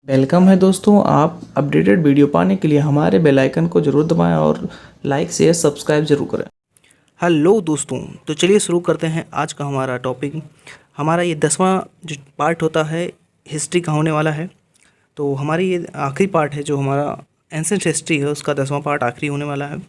Welcome है दोस्तों। आप अपडेटेड वीडियो पाने के लिए हमारे बेल आइकन को जरूर दबाएं और लाइक शेयर सब्सक्राइब जरूर करें। हेलो दोस्तों, तो चलिए शुरू करते हैं आज का हमारा टॉपिक। हमारा ये 10वां जो पार्ट होता है हिस्ट्री का होने वाला है। तो हमारी ये आखिरी पार्ट है, जो हमारा एंसेंट हिस्ट्री है उसका 10वां पार्ट आखिरी होने वाला है।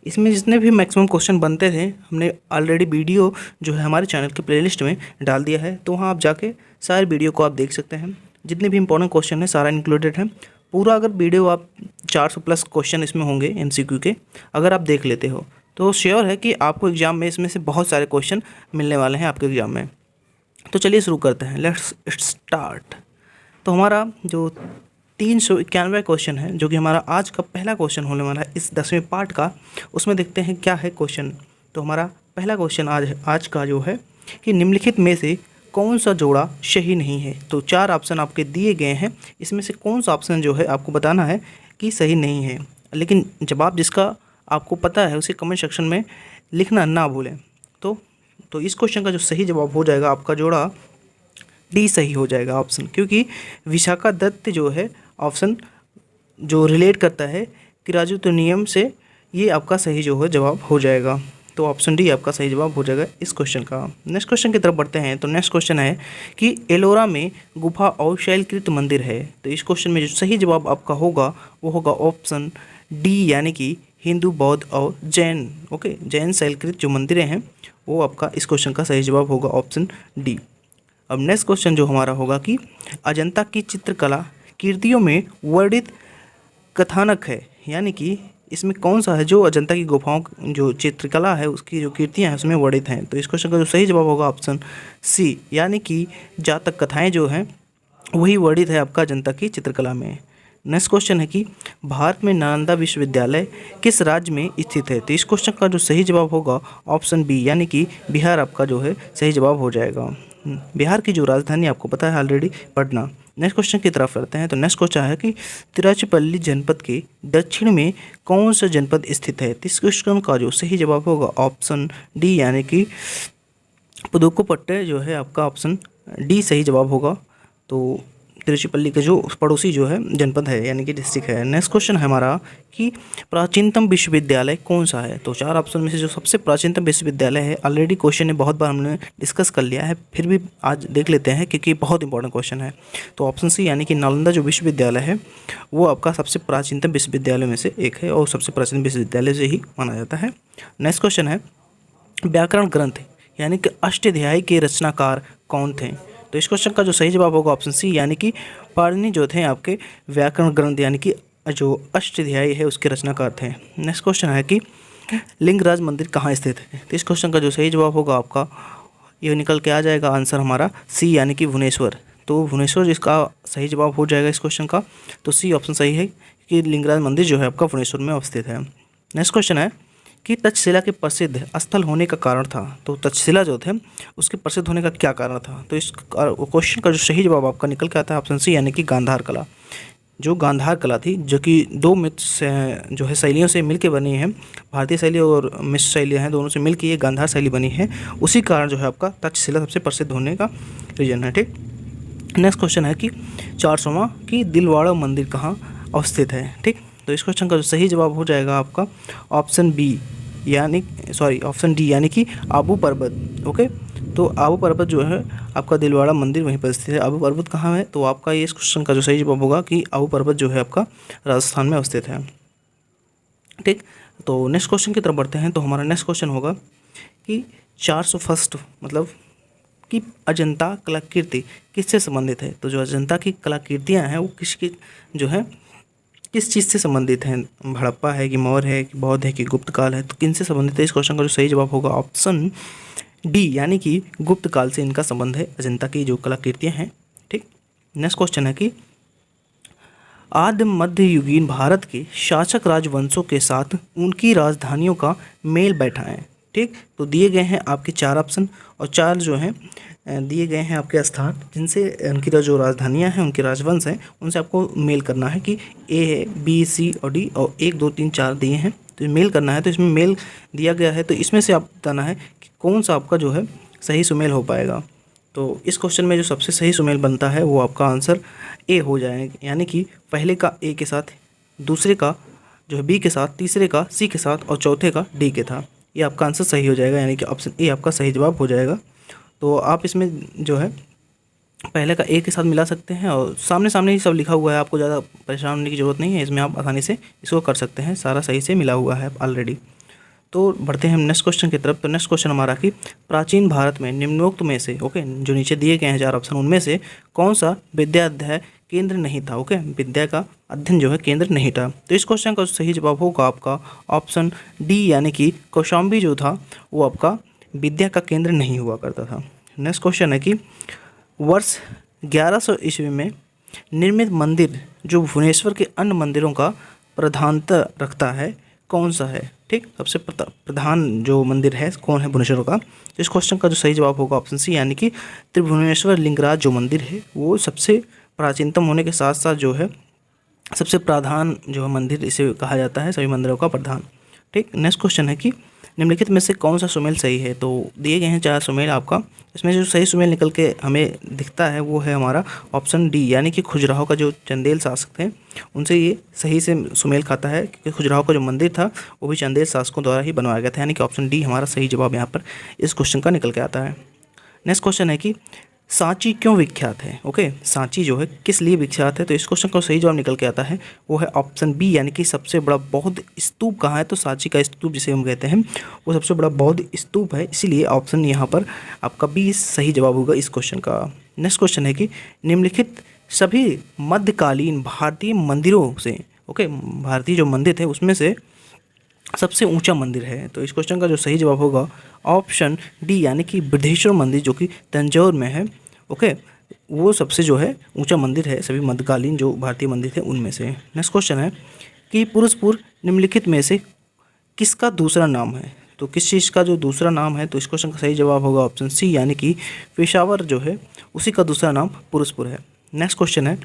इसमें जितने भी मैक्सिमम क्वेश्चन बनते थे हमने ऑलरेडी वीडियो जो है हमारे चैनल के प्लेलिस्ट में डाल दिया है, तो वहाँ आप जाके सारे वीडियो को आप देख सकते हैं। जितने भी इंपॉर्टेंट क्वेश्चन है सारा इंक्लूडेड है पूरा। अगर वीडियो आप 400 प्लस क्वेश्चन इसमें होंगे एमसीक्यू के, अगर आप देख लेते हो तो श्योर है कि आपको एग्ज़ाम में इसमें से बहुत सारे क्वेश्चन मिलने वाले हैं आपके एग्ज़ाम में। तो चलिए शुरू करते हैं, लेट्स स्टार्ट। तो हमारा जो 391 क्वेश्चन है, जो कि हमारा आज का पहला क्वेश्चन होने वाला है इस 10वें पार्ट का, उसमें देखते हैं क्या है क्वेश्चन। तो हमारा पहला क्वेश्चन आज का जो है कि निम्नलिखित में से कौन सा जोड़ा सही नहीं है। तो 4 ऑप्शन आपके दिए गए हैं, इसमें से कौन सा ऑप्शन जो है आपको बताना है कि सही नहीं है। लेकिन जवाब जिसका आपको पता है उसे कमेंट सेक्शन में लिखना ना भूलें। तो इस क्वेश्चन का जो सही जवाब हो जाएगा आपका जोड़ा डी सही हो जाएगा ऑप्शन, क्योंकि विशाखा दत्त जो है ऑप्शन जो रिलेट करता है किराजुत नियम से, ये आपका सही जो है जवाब हो जाएगा। तो ऑप्शन डी आपका सही जवाब हो जाएगा इस क्वेश्चन का। नेक्स्ट क्वेश्चन की तरफ बढ़ते हैं। तो नेक्स्ट क्वेश्चन है कि एलोरा में गुफा और शैलकृत मंदिर है। तो इस क्वेश्चन में जो सही जवाब आपका होगा वो होगा ऑप्शन डी, यानी कि हिंदू, बौद्ध और जैन। ओके, जैन शैलकृत जो मंदिरें हैं वो आपका इस क्वेश्चन का सही जवाब होगा ऑप्शन डी। अब नेक्स्ट क्वेश्चन जो हमारा होगा कि अजंता की चित्रकला कृतियों में वर्णित कथानक है, यानी कि इसमें कौन सा है जो अजंता की गुफाओं जो चित्रकला है उसकी जो कृतियाँ हैं उसमें वर्णित हैं। तो इस क्वेश्चन का जो सही जवाब होगा ऑप्शन सी, यानी कि जातक कथाएं जो हैं वही वर्णित है आपका अजंता की चित्रकला में। नेक्स्ट क्वेश्चन है कि भारत में नालंदा विश्वविद्यालय किस राज्य में स्थित है। तो इस क्वेश्चन का जो सही जवाब होगा ऑप्शन बी, यानी कि बिहार आपका जो है सही जवाब हो जाएगा। बिहार की जो राजधानी आपको पता है ऑलरेडी, पटना। नेक्स्ट क्वेश्चन की तरफ करते हैं। तो नेक्स्ट क्वेश्चन है कि तिरुचिरापल्ली जनपद के दक्षिण में कौन सा जनपद स्थित है। तो इस क्वेश्चन का जो सही जवाब होगा ऑप्शन डी, यानी कि पुदुकोट्टई जो है आपका ऑप्शन डी सही जवाब होगा। तो तिरुचिरापल्ली के जो पड़ोसी जो है जनपद है, यानी कि डिस्ट्रिक्ट है। नेक्स्ट क्वेश्चन है हमारा कि प्राचीनतम विश्वविद्यालय कौन सा है। तो 4 ऑप्शन में से जो सबसे प्राचीनतम विश्वविद्यालय है, ऑलरेडी क्वेश्चन ने बहुत बार हमने डिस्कस कर लिया है, फिर भी आज देख लेते हैं क्योंकि बहुत इंपॉर्टेंट क्वेश्चन है। तो ऑप्शन सी, यानी कि नालंदा जो विश्वविद्यालय है वो आपका सबसे प्राचीनतम विश्वविद्यालय में से एक है और सबसे प्राचीन विश्वविद्यालय से ही माना जाता है। नेक्स्ट क्वेश्चन है व्याकरण ग्रंथ यानी कि अष्टाध्यायी के रचनाकार कौन थे। तो इस क्वेश्चन का जो सही जवाब होगा ऑप्शन सी, यानी कि पाणिनि जो थे आपके व्याकरण ग्रंथ यानी कि जो अष्टाध्यायी है उसके रचनाकार थे। नेक्स्ट क्वेश्चन है कि लिंगराज मंदिर कहाँ स्थित है। तो इस क्वेश्चन का जो सही जवाब होगा आपका ये निकल के आ जाएगा आंसर हमारा सी, यानी कि भुवनेश्वर। तो भुवनेश्वर इसका सही जवाब हो जाएगा इस क्वेश्चन का। तो सी ऑप्शन सही है कि लिंगराज मंदिर जो है आपका भुवनेश्वर में अवस्थित है। नेक्स्ट क्वेश्चन है कि तक्षशिला के प्रसिद्ध स्थल होने का कारण था। तो तक्षशिला जो थे उसके प्रसिद्ध होने का क्या कारण था। तो इस क्वेश्चन का जो सही जवाब आपका निकल के आता है ऑप्शन सी, यानी कि गांधार कला। जो गांधार कला थी, जो कि 2 मित्र से जो है शैलियों से मिलके बनी है, भारतीय शैली और मिश्र शैलियाँ हैं, दोनों से मिलकर ये गांधार शैली बनी है। उसी कारण जो है आपका तक्षशिला सबसे प्रसिद्ध होने का रीजन है। ठीक, नेक्स्ट क्वेश्चन है कि 400वां की दिलवाड़ा मंदिर कहाँ अवस्थित है। ठीक, तो इस क्वेश्चन का जो सही जवाब हो जाएगा आपका ऑप्शन बी, ऑप्शन डी, यानी कि आबू पर्वत। ओके, तो आबू पर्वत जो है आपका दिलवाड़ा मंदिर वहीं पर स्थित है। आबू पर्वत कहाँ है, तो आपका ये इस क्वेश्चन का जो सही जवाब होगा कि आबू पर्वत जो है आपका राजस्थान में अवस्थित है। ठीक, तो नेक्स्ट क्वेश्चन की तरफ बढ़ते हैं। तो हमारा नेक्स्ट क्वेश्चन होगा कि 401 मतलब कि अजंता कलाकृति किससे संबंधित है। तो जो अजंता की कलाकृतियाँ हैं वो किसकी जो है किस चीज़ से संबंधित हैं, हड़प्पा है कि मौर्य है कि बौद्ध है कि गुप्त काल है, तो किन से संबंधित है। इस क्वेश्चन का जो सही जवाब होगा ऑप्शन डी, यानी कि गुप्त काल से इनका संबंध है अजंता की जो कलाकृतियाँ हैं। ठीक, नेक्स्ट क्वेश्चन है कि आदि मध्ययुगीन भारत के शासक राजवंशों के साथ उनकी राजधानियों का मेल बैठाएं। ठीक, तो दिए गए हैं आपके 4 ऑप्शन और 4 जो हैं दिए गए हैं आपके स्थान, जिनसे उनकी जो राजधानियां हैं उनके राजवंश हैं उनसे आपको मेल करना है कि ए है, बी, सी और डी और 1 2 3 4 दिए हैं, तो मेल करना है। तो इसमें मेल दिया गया है, तो इसमें से आप बताना है कि कौन सा आपका जो है सही सुमेल हो पाएगा। तो इस क्वेश्चन में जो सबसे सही सुमेल बनता है वो आपका आंसर ए हो जाएगा, यानी कि पहले का ए के साथ, दूसरे का जो है बी के साथ, तीसरे का सी के साथ और चौथे का डी के था। ये आपका आंसर सही हो जाएगा, यानी कि ऑप्शन ए आपका सही जवाब हो जाएगा। तो आप इसमें जो है पहले का ए के साथ मिला सकते हैं और सामने सामने ही सब लिखा हुआ है, आपको ज़्यादा परेशान होने की ज़रूरत नहीं है, इसमें आप आसानी से इसको कर सकते हैं, सारा सही से मिला हुआ है ऑलरेडी। तो बढ़ते हैं हम नेक्स्ट क्वेश्चन की तरफ। तो नेक्स्ट क्वेश्चन हमारा कि प्राचीन भारत में निम्नोक्त में से जो नीचे दिए गए हैं 4 ऑप्शन, उनमें से कौन सा विद्याध्यय केंद्र नहीं था। विद्या का अध्ययन जो है केंद्र नहीं था। तो इस क्वेश्चन का सही जवाब होगा आपका ऑप्शन डी, यानी कि कौशाम्बी जो था वो आपका विद्या का केंद्र नहीं हुआ करता था। नेक्स्ट क्वेश्चन है कि वर्ष 1100 ईस्वी में निर्मित मंदिर जो भुवनेश्वर के अन्य मंदिरों का प्रधानता रखता है, कौन सा है। ठीक, सबसे प्रधान जो मंदिर है कौन है भुवनेश्वर का। तो इस क्वेश्चन का जो सही जवाब होगा ऑप्शन सी, यानी कि त्रिभुवनेश्वर लिंगराज जो मंदिर है वो सबसे प्राचीनतम होने के साथ साथ जो है सबसे प्रधान जो है मंदिर इसे कहा जाता है, सभी मंदिरों का प्रधान। ठीक, नेक्स्ट क्वेश्चन है कि निम्नलिखित में से कौन सा सुमेल सही है। तो दिए गए हैं 4 सुमेल आपका, इसमें जो सही सुमेल निकल के हमें दिखता है वो है हमारा ऑप्शन डी, यानी कि खजुराहो का जो चंदेल शासक थे उनसे ये सही से सुमेल खाता है, क्योंकि खजुराहो का जो मंदिर था वो भी चंदेल शासकों द्वारा ही बनवाया गया था, यानी कि ऑप्शन डी हमारा सही जवाब यहाँ पर इस क्वेश्चन का निकल के आता है। नेक्स्ट क्वेश्चन है कि सांची क्यों विख्यात है। सांची जो है किस लिए विख्यात है। तो इस क्वेश्चन का सही जवाब निकल के आता है वो है ऑप्शन बी, यानी कि सबसे बड़ा बौद्ध स्तूप कहाँ है। तो सांची का स्तूप जिसे हम कहते हैं वो सबसे बड़ा बौद्ध स्तूप है, इसीलिए ऑप्शन यहाँ पर आपका बी सही जवाब होगा इस क्वेश्चन का। नेक्स्ट क्वेश्चन है कि निम्नलिखित सभी मध्यकालीन भारतीय मंदिरों से भारतीय जो मंदिर थे उसमें से सबसे ऊंचा मंदिर है। तो इस क्वेश्चन का जो सही जवाब होगा ऑप्शन डी, यानी कि बृहदेश्वर मंदिर जो कि तंजौर में है। वो सबसे जो है ऊंचा मंदिर है सभी मध्यकालीन जो भारतीय मंदिर थे उनमें से। नेक्स्ट क्वेश्चन है कि पुरुषपुर निम्नलिखित में से किसका दूसरा नाम है। तो किस चीज़ का जो दूसरा नाम है। तो इस क्वेश्चन का सही जवाब होगा ऑप्शन सी, यानी कि पेशावर जो है उसी का दूसरा नाम पुरुषपुर है। नेक्स्ट क्वेश्चन है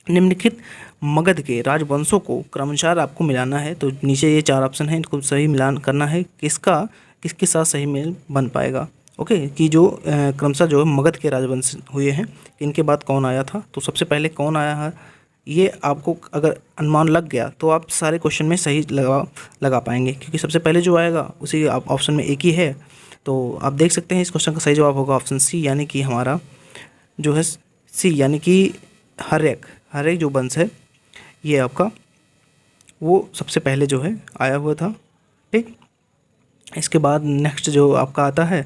निम्नलिखित मगध के राजवंशों को क्रमशः आपको मिलाना है। तो नीचे ये 4 ऑप्शन हैं, इनको सही मिलान करना है, किसके साथ सही मेल बन पाएगा। कि जो क्रमशः जो मगध के राजवंश हुए हैं इनके बाद कौन आया था। तो सबसे पहले कौन आया है ये आपको अगर अनुमान लग गया तो आप सारे क्वेश्चन में सही लगा पाएंगे, क्योंकि सबसे पहले जो आएगा उसी आप ऑप्शन में एक ही है। तो आप देख सकते हैं इस क्वेश्चन का सही जवाब होगा ऑप्शन सी, यानी कि हमारा जो है सी, यानी कि हर्यक जो वंश है ये आपका वो सबसे पहले जो है आया हुआ था। ठीक, इसके बाद नेक्स्ट जो आपका आता है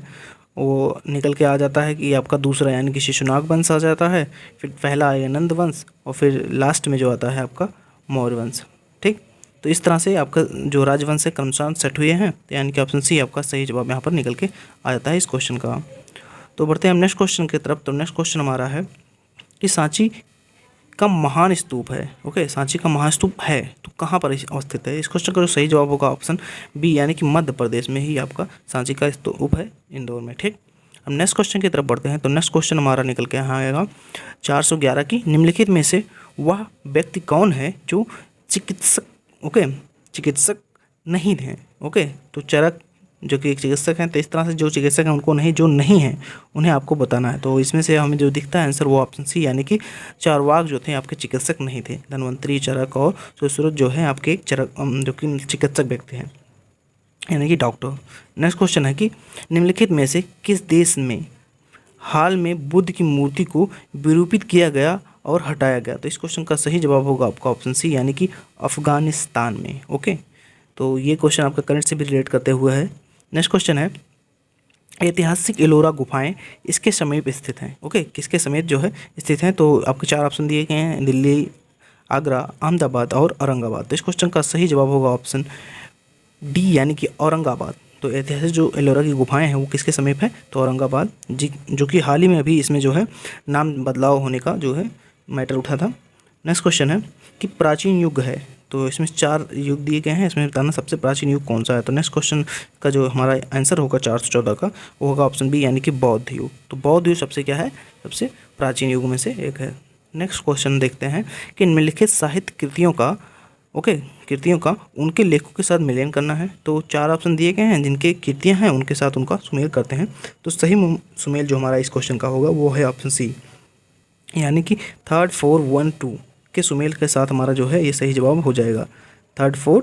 वो निकल के आ जाता है कि आपका दूसरा, यानी कि शिशुनाग वंश आ जाता है, फिर पहला आएगा नंद वंश और फिर लास्ट में जो आता है आपका मौर्य वंश। ठीक, तो इस तरह से आपका जो राजवंश है क्रमशः सेट हुए हैं, यानी कि ऑप्शन सी आपका सही जवाब यहाँ पर निकल के आ जाता है इस क्वेश्चन का। तो बढ़ते हैं हम नेक्स्ट क्वेश्चन की तरफ। तो नेक्स्ट क्वेश्चन हमारा है कि सांची का महान स्तूप है। सांची का महास्तूप है तो कहाँ पर अवस्थित है। इस क्वेश्चन का जो सही जवाब होगा ऑप्शन बी, यानी कि मध्य प्रदेश में ही आपका सांची का स्तूप है, इंदौर में। ठीक, हम नेक्स्ट क्वेश्चन की तरफ बढ़ते हैं। तो नेक्स्ट क्वेश्चन हमारा निकल के यहाँ आएगा 411 की निम्नलिखित में से वह व्यक्ति कौन है जो चिकित्सक नहीं है। तो चरक जो कि एक चिकित्सक हैं, तो इस तरह से जो चिकित्सक हैं उनको नहीं, जो नहीं हैं उन्हें आपको बताना है। तो इसमें से हमें जो दिखता है आंसर वो ऑप्शन सी, यानी कि चारवाक जो थे आपके चिकित्सक नहीं थे। धन्वंतरी, चरक और सुश्रुत जो है आपके एक जो कि चिकित्सक व्यक्ति हैं, यानी कि डॉक्टर। नेक्स्ट क्वेश्चन है कि निम्नलिखित में से किस देश में हाल में बुद्ध की मूर्ति को विरूपित किया गया और हटाया गया। तो इस क्वेश्चन का सही जवाब होगा आपका ऑप्शन सी, यानी कि अफगानिस्तान में। तो ये क्वेश्चन आपका करंट से भी रिलेट करते हुए है। नेक्स्ट क्वेश्चन है ऐतिहासिक एलोरा गुफाएं इसके समीप स्थित हैं। किसके समीप जो है स्थित हैं। तो आपके 4 ऑप्शन दिए गए हैं, दिल्ली, आगरा, अहमदाबाद और औरंगाबाद। तो इस क्वेश्चन का सही जवाब होगा ऑप्शन डी, यानी कि औरंगाबाद। तो ऐतिहासिक जो एलोरा की गुफाएं हैं वो किसके समीप है। तो औरंगाबाद जी, जो कि हाल ही में अभी इसमें जो है नाम बदलाव होने का जो है मैटर उठा था। नेक्स्ट क्वेश्चन है कि प्राचीन युग है। तो इसमें 4 युग दिए गए हैं, इसमें बताना सबसे प्राचीन युग कौन सा है। तो नेक्स्ट क्वेश्चन का जो हमारा आंसर होगा 414 का वो होगा ऑप्शन बी, यानी कि बौद्ध युग। तो बौद्ध युग सबसे क्या है, सबसे प्राचीन युग में से एक है। नेक्स्ट क्वेश्चन देखते हैं कि निम्नलिखित साहित्य कृतियों का ओके, कृतियों का उनके लेखों के साथ मिलान करना है। तो 4 ऑप्शन दिए गए हैं, जिनके कृतियाँ हैं उनके साथ उनका सुमेल करते हैं। तो सही सुमेल जो हमारा इस क्वेश्चन का होगा वो है ऑप्शन सी, यानी कि 3, 4, 1, 2 के सुमेल के साथ हमारा जो है ये सही जवाब हो जाएगा। 3, 4,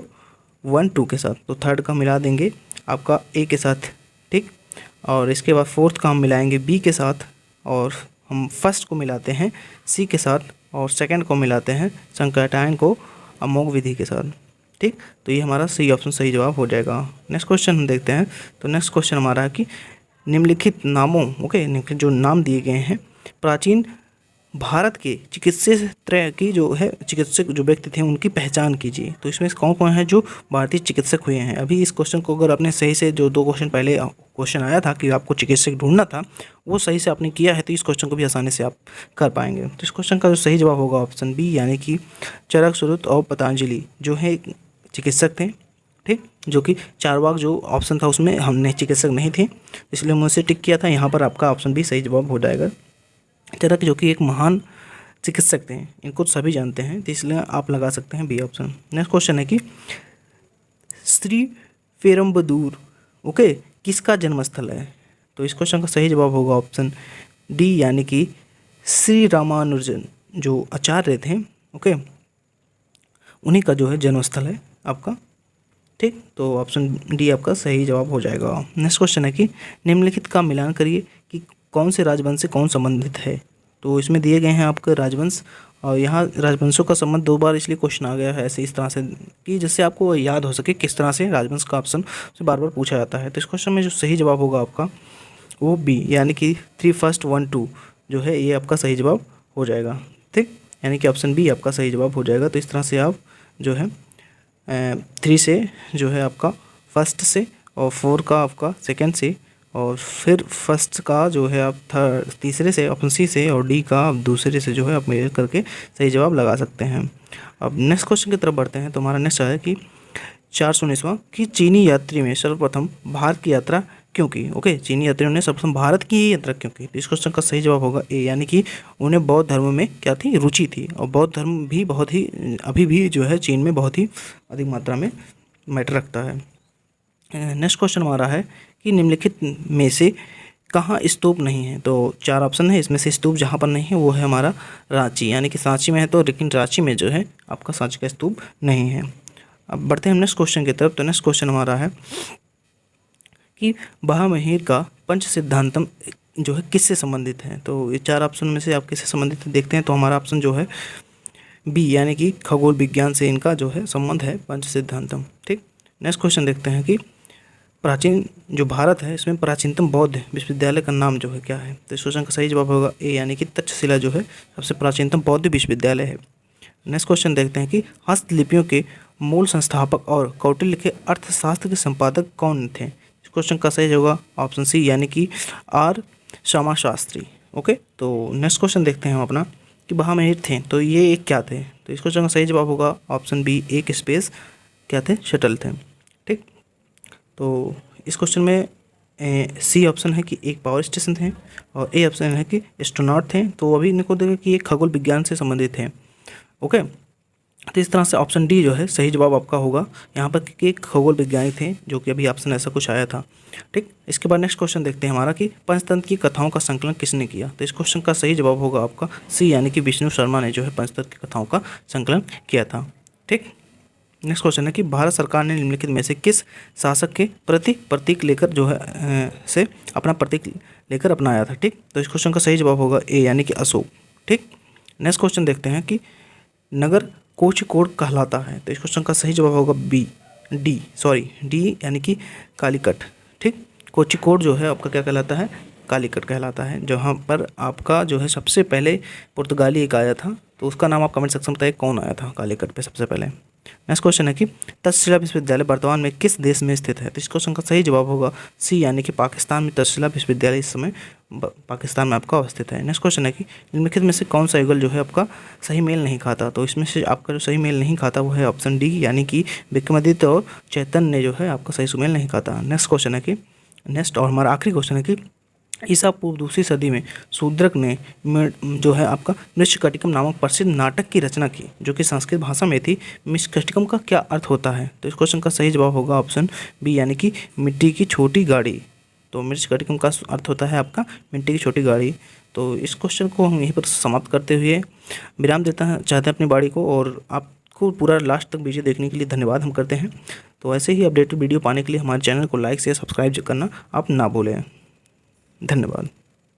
1, 2 के साथ, तो थर्ड का मिला देंगे आपका ए के साथ, ठीक। और इसके बाद फोर्थ का हम मिलाएंगे बी के साथ, और हम फर्स्ट को मिलाते हैं सी के साथ, और सेकंड को मिलाते हैं संकटायन को अमोघ विधि के साथ, ठीक। तो ये हमारा सी ऑप्शन सही जवाब हो जाएगा। नेक्स्ट क्वेश्चन हम देखते हैं। तो नेक्स्ट क्वेश्चन हमारा है कि निम्नलिखित नामों, ओके, निम्नलिखित जो नाम दिए गए हैं प्राचीन भारत के चिकित्सक की जो है चिकित्सक जो व्यक्ति थे उनकी पहचान कीजिए। तो इसमें कौन कौन है जो भारतीय चिकित्सक हुए हैं। अभी इस क्वेश्चन को अगर आपने सही से, जो 2 क्वेश्चन पहले क्वेश्चन आया था कि आपको चिकित्सक ढूंढना था, वो सही से आपने किया है तो इस क्वेश्चन को भी आसानी से आप कर पाएंगे। तो इस क्वेश्चन का जो सही जवाब होगा ऑप्शन बी, यानी कि चरक सुरुत और पतंजलि जो है चिकित्सक थे, ठीक। जो कि चारवाक जो ऑप्शन था उसमें हमने चिकित्सक नहीं थे, इसलिए हमने उसे टिक किया था। यहाँ पर आपका ऑप्शन बी सही जवाब हो जाएगा। चरक जो कि एक महान चिकित्सक थे, इनको सभी जानते हैं, तो इसलिए आप लगा सकते हैं बी ऑप्शन। नेक्स्ट क्वेश्चन है कि श्री पेरुम्बदूर, ओके, किसका जन्मस्थल है। तो इस क्वेश्चन का सही जवाब होगा ऑप्शन डी, यानी कि श्री रामानुजन जो आचार्य थे, ओके, उन्हीं का जो है जन्मस्थल है आपका, ठीक। तो ऑप्शन डी आपका सही जवाब हो जाएगा। नेक्स्ट क्वेश्चन है कि निम्नलिखित का मिलान करिए कि कौन से राजवंश से कौन संबंधित है। तो इसमें दिए गए हैं आपके राजवंश, और यहाँ राजवंशों का संबंध 2 बार इसलिए क्वेश्चन आ गया है ऐसे इस तरह से कि जिससे आपको याद हो सके किस तरह से राजवंश का ऑप्शन से बार बार पूछा जाता है। तो इस क्वेश्चन में जो सही जवाब होगा आपका वो बी, यानी कि 3, 1, 1, 2 जो है ये आपका सही जवाब हो जाएगा, ठीक। यानी कि ऑप्शन बी आपका सही जवाब हो जाएगा। तो इस तरह से आप जो है 3 से जो है आपका फर्स्ट से, और 4 का आपका सेकंड से, और फिर फर्स्ट का जो है आप तीसरे से ऑप्शन सी से, और डी का आप दूसरे से जो है आप मेल करके सही जवाब लगा सकते हैं। अब नेक्स्ट क्वेश्चन की तरफ बढ़ते हैं। तो हमारा नेक्स्ट है कि 419वां कि चीनी यात्री में सर्वप्रथम भारत की यात्रा क्यों की। ओके, चीनी यात्रियों ने सर्वप्रथम भारत की ही यात्रा क्यों की। तो इस क्वेश्चन का सही जवाब होगा ए, यानी कि उन्हें बौद्ध धर्म में क्या थी, रुचि थी, और बौद्ध धर्म भी बहुत ही अभी भी जो है चीन में बहुत ही अधिक मात्रा में मैटर रखता है। नेक्स्ट क्वेश्चन हमारा है कि निम्नलिखित में से कहाँ स्तूप नहीं है। तो 4 ऑप्शन है, इसमें से स्तूप जहाँ पर नहीं है वो है हमारा रांची, यानी कि सांची में है तो, लेकिन रांची में जो है आपका सांची का स्तूप नहीं है। अब बढ़ते हैं हम नेक्स्ट क्वेश्चन की तरफ। तो नेक्स्ट क्वेश्चन हमारा है कि महामहिर का पंच सिद्धांतम जो है किससे संबंधित है। तो ये 4 ऑप्शन में से आप किससे संबंधित है देखते हैं। तो हमारा ऑप्शन जो है बी, यानी कि खगोल विज्ञान से इनका जो है संबंध है, पंच सिद्धांतम, ठीक। नेक्स्ट क्वेश्चन देखते हैं कि प्राचीन जो भारत है इसमें प्राचीनतम बौद्ध विश्वविद्यालय का नाम जो है क्या है। तो इस क्वेश्चन का सही जवाब होगा ए, यानी कि तक्षशिला जो है सबसे प्राचीनतम बौद्ध विश्वविद्यालय है। नेक्स्ट क्वेश्चन देखते हैं कि हस्तलिपियों के मूल संस्थापक और कौटिल्य के अर्थशास्त्र के संपादक कौन थे। इस क्वेश्चन का सही होगा ऑप्शन सी, यानी कि आर श्यामा शास्त्री। ओके, तो नेक्स्ट क्वेश्चन देखते हैं हम अपना कि महामहिर थे तो ये एक क्या थे। तो इस क्वेश्चन का सही जवाब होगा ऑप्शन बी, एक स्पेस क्या थे, शटल थे, ठीक। तो इस क्वेश्चन में सी ऑप्शन है कि एक पावर स्टेशन थे, और ए ऑप्शन है कि एस्ट्रोनॉट थे। तो अभी इनको देखा कि ये खगोल विज्ञान से संबंधित है। ओके, तो इस तरह से ऑप्शन डी जो है सही जवाब आपका होगा यहाँ पर कि खगोल विज्ञानी थे, जो कि अभी ऑप्शन ऐसा कुछ आया था, ठीक। इसके बाद नेक्स्ट क्वेश्चन देखते हैं हमारा कि पंचतंत्र की कथाओं का संकलन किसने किया। तो इस क्वेश्चन का सही जवाब होगा आपका सी, यानी कि विष्णु शर्मा ने जो है पंचतंत्र की कथाओं का संकलन किया था, ठीक। नेक्स्ट क्वेश्चन है कि भारत सरकार ने निम्नलिखित में से किस शासक के प्रतीक लेकर जो है से अपना प्रतीक लेकर अपनाया था, ठीक। तो इस क्वेश्चन का सही जवाब होगा ए, यानी कि अशोक, ठीक। नेक्स्ट क्वेश्चन देखते हैं कि नगर कोझिकोड कहलाता है। तो इस क्वेश्चन का सही जवाब होगा डी, यानी कि कालीकट, ठीक। कोझिकोड जो है आपका क्या कहलाता है, कालीकट कहलाता है, जहाँ पर आपका जो है सबसे पहले पुर्तगाली एक आया था। तो उसका नाम आप कमेंट सेक्शन में बताइए कौन आया था कालीकट पे सबसे पहले। नेक्स्ट क्वेश्चन है कि तक्षशिला विश्वविद्यालय वर्तमान में किस देश में स्थित है। तो इस क्वेश्चन का सही जवाब होगा सी, यानी कि पाकिस्तान में तक्षशिला विश्वविद्यालय इस समय पाकिस्तान में आपका अवस्थित है। नेक्स्ट क्वेश्चन है कि निम्नलिखित में से कौन सा युगल जो है आपका सही मेल नहीं खाता। तो इसमें से आपका जो सही मेल नहीं खाता वो है ऑप्शन डी, यानी कि विक्रमादित्य और चैतन्य ने जो है आपका सही सुमेल नहीं खाता। नेक्स्ट क्वेश्चन है कि और हमारा आखिरी क्वेश्चन है कि ईसा पूर्व दूसरी सदी में शूद्रक ने जो है आपका मृच्छकटिकम नामक प्रसिद्ध नाटक की रचना की, जो कि संस्कृत भाषा में थी। मृच्छकटिकम का क्या अर्थ होता है? तो इस क्वेश्चन का सही जवाब होगा ऑप्शन बी, यानी कि मिट्टी की छोटी गाड़ी। तो मृच्छकटिकम का अर्थ होता है आपका मिट्टी की छोटी गाड़ी। तो इस क्वेश्चन को हम यहीं पर समाप्त करते हुए विराम देता चाहते हैं अपनी बाड़ी को, और आपको पूरा लास्ट तक वीडियो देखने के लिए धन्यवाद हम करते हैं। तो ऐसे ही अपडेटेड वीडियो पाने के लिए हमारे चैनल को लाइक शेयर सब्सक्राइब करना आप ना भूलें। धन्यवाद।